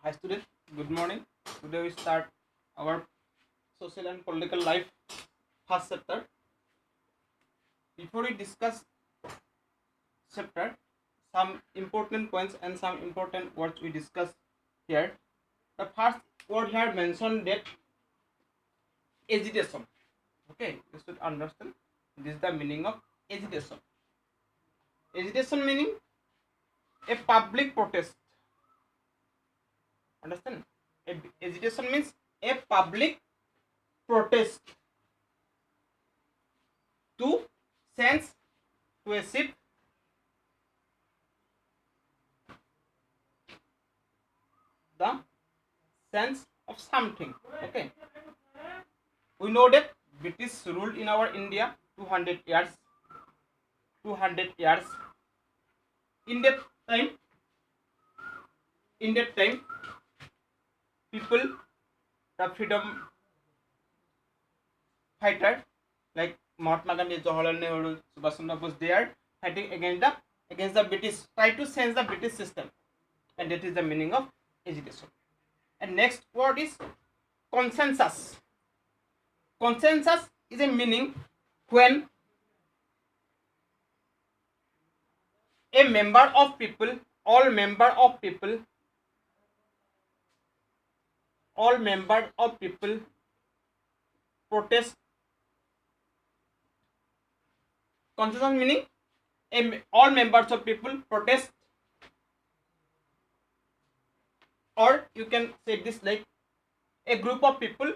Hi students, good morning. Today we start our social and political life first chapter. Before we discuss chapter, some important points and some important words we discuss here. The first word here mentioned that agitation. Okay, you should understand this is the meaning of agitation. Agitation meaning a public protest. Understand? Agitation means a public protest to sense to a ship the sense of something. Okay, we know that British ruled in our India 200 years. 200 years. In that time, people, the freedom fighter like Mahatma Gandhi, Jawaharlal Nehru, Subhash Chandra Bose, they are fighting against the British, try to change the British system, and that is the meaning of agitation. And next word is consensus. Consensus is a meaning when a member of people, all member of people protest. Consensus meaning all members of people protest, or you can say this like a group of people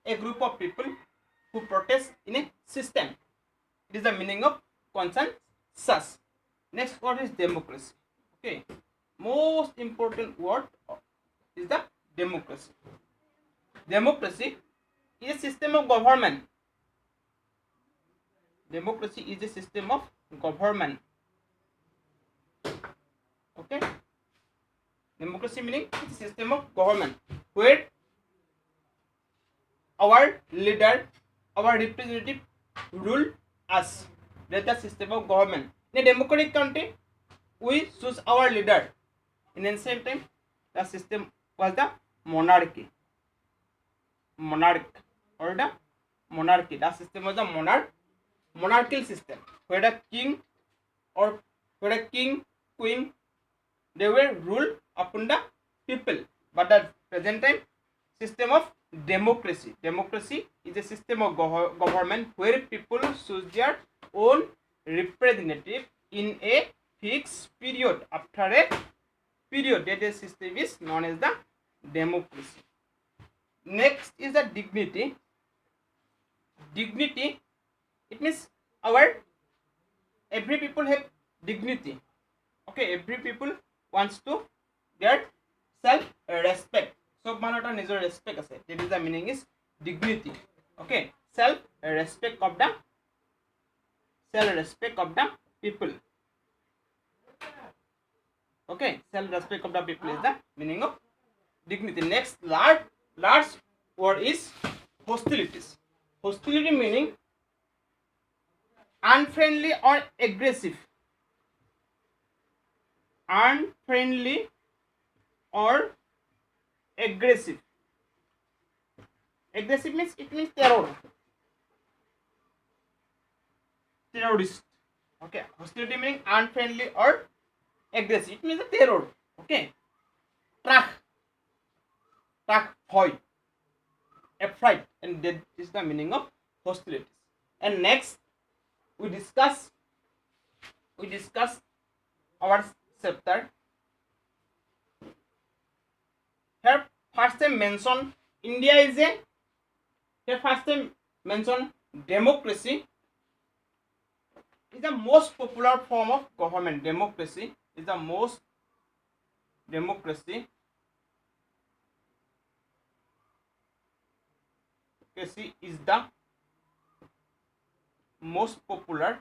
who protest in a system. It is the meaning of consensus. Next word is democracy. Okay, most important word is the democracy. Democracy is a system of government. Democracy is a system of government. Okay, democracy meaning it's a system of government where our leader, our representative rule us. That's the system of government. In a democratic country, we choose our leader. In ancient time, the system was the monarchy. The system was the monarchical system, where the king queen, they were ruled upon the people. But the present time system of democracy. Democracy is a system of government where people choose their own representative in a fixed period. After a period, that system is known as the democracy. Next is the dignity. Dignity, it means every people have dignity. Okay, every people wants to get self-respect. So manota nijor respect ase. That is the meaning is dignity. Okay, self-respect of the people. Okay, self-respect of the people is the meaning of dignity. Next large word is hostilities. Hostility meaning unfriendly or aggressive. Unfriendly or aggressive. Aggressive means it means terrorist. Okay, hostility meaning unfriendly or aggressive. It means a terror. Okay, track, hoy, affright, and that is the meaning of hostilities. And next, we discuss our chapter. Here first time mention India is a. Here first time mention democracy is the most popular form of government. Democracy is the most popular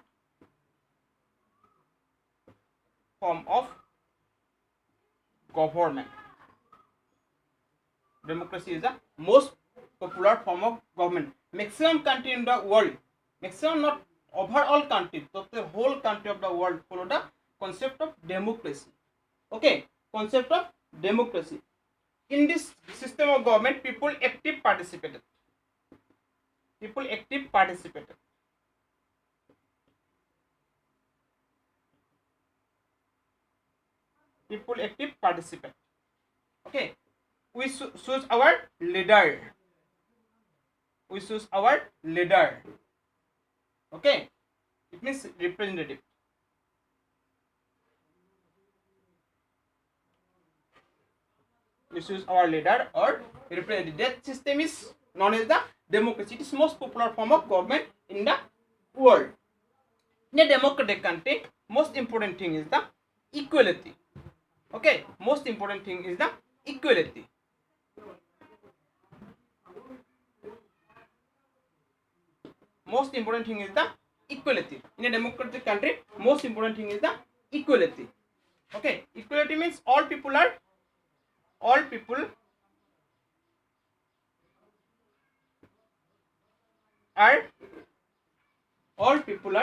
form of government. Democracy is the most popular form of government. Maximum country in the world, maximum not overall country, but the whole country of the world follow the concept of democracy. Okay, concept of democracy. in this system of government, people active participated. People active participated. People active participate. Okay, we choose our leader. We choose our leader. Okay, it means representative. We choose our leader or representative. That system is known as the democracy. It is most popular form of government in the world. In a democratic country, most important thing is the equality. Okay, most important thing is the equality. Most important thing is the equality. In a democratic country, most important thing is the equality. Okay, equality means all people are equal all people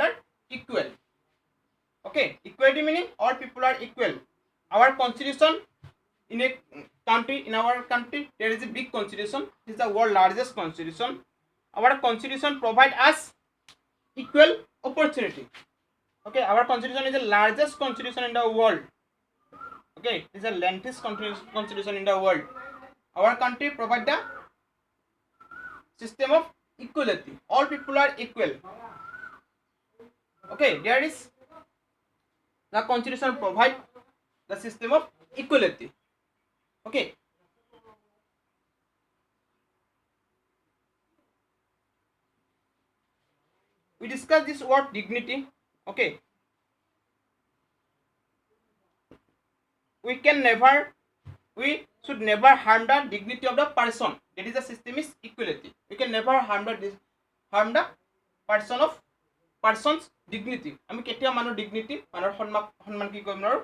are equal. Okay, equality meaning all people are equal. Our constitution in a country, in our country, there is a big constitution. This is the world largest constitution. Our constitution provide us equal opportunity. Okay, our constitution is the largest constitution in the world. Okay, it is the lengthiest constitution in the world. Our country provide the system of equality. All people are equal. Okay, there is the constitution provide the system of equality. Okay, we discuss this word dignity. Okay, we should never harm the dignity of the person. That is the system is equality. We can never harm the person's dignity. আমি কেতিয়া মানুহ dignity মানুহৰ সন্মান কি কৰিব নোৱাৰো,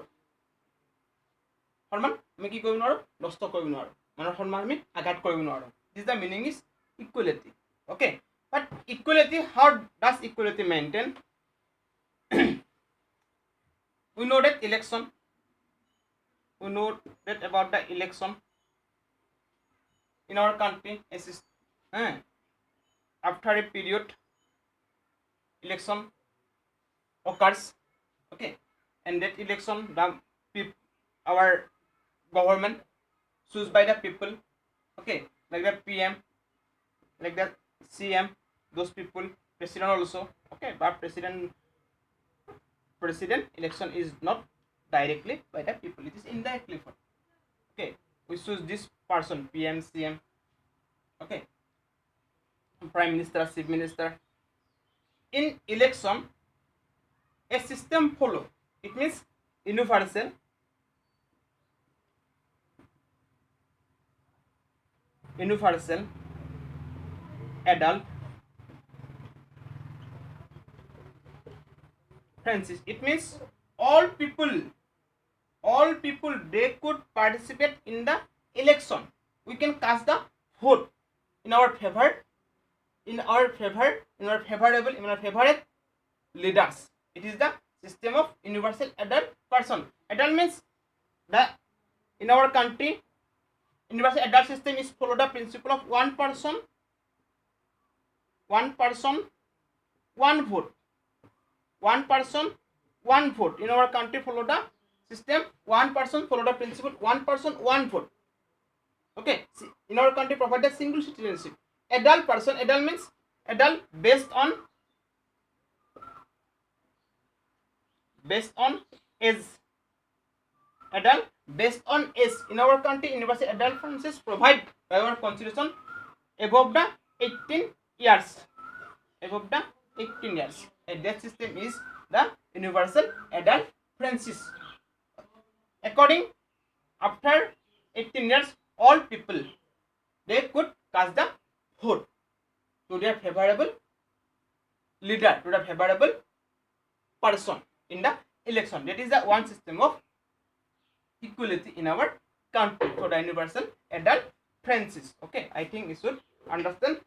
সন্মান আমি কি কৰিব নোৱাৰো, নষ্ট কৰিব নোৱাৰো, মানুহৰ সন্মান আমি আঘাত কৰিব নোৱাৰো. This is the meaning is equality. Okay, but equality, how does equality maintain? We know that about the election in our country. After a period, election occurs. Okay, and that election, our government chosen by the people. Okay, like the PM, like the CM, those people, president also. Okay, but president election is not directly by the people, it is indirectly for. Okay, we choose this person, PM, CM. Okay, prime minister, chief minister. In election, a system follow. It means universal adult Francis. It means all people they could participate in the election. We can cast the vote in our favor, in our favorite leaders. It is the system of universal adult person. Adult means the in our country universal adult system is follow the principle of one person one vote. One person one vote. In our country follow the system one person follow the principle one person one vote. Okay, in our country provide the single citizenship. Adult person, adult means adult based on age. Adult based on age. In our country universal adult franchise provide by our constitution above the 18 years. Above the 18 years. And that system is the universal adult franchise. According after 18 years, all people they could cast the vote to their favorable leader, to the favorable person in the election. That is the one system of equality in our country for the universal adult franchise. Okay, I think you should understand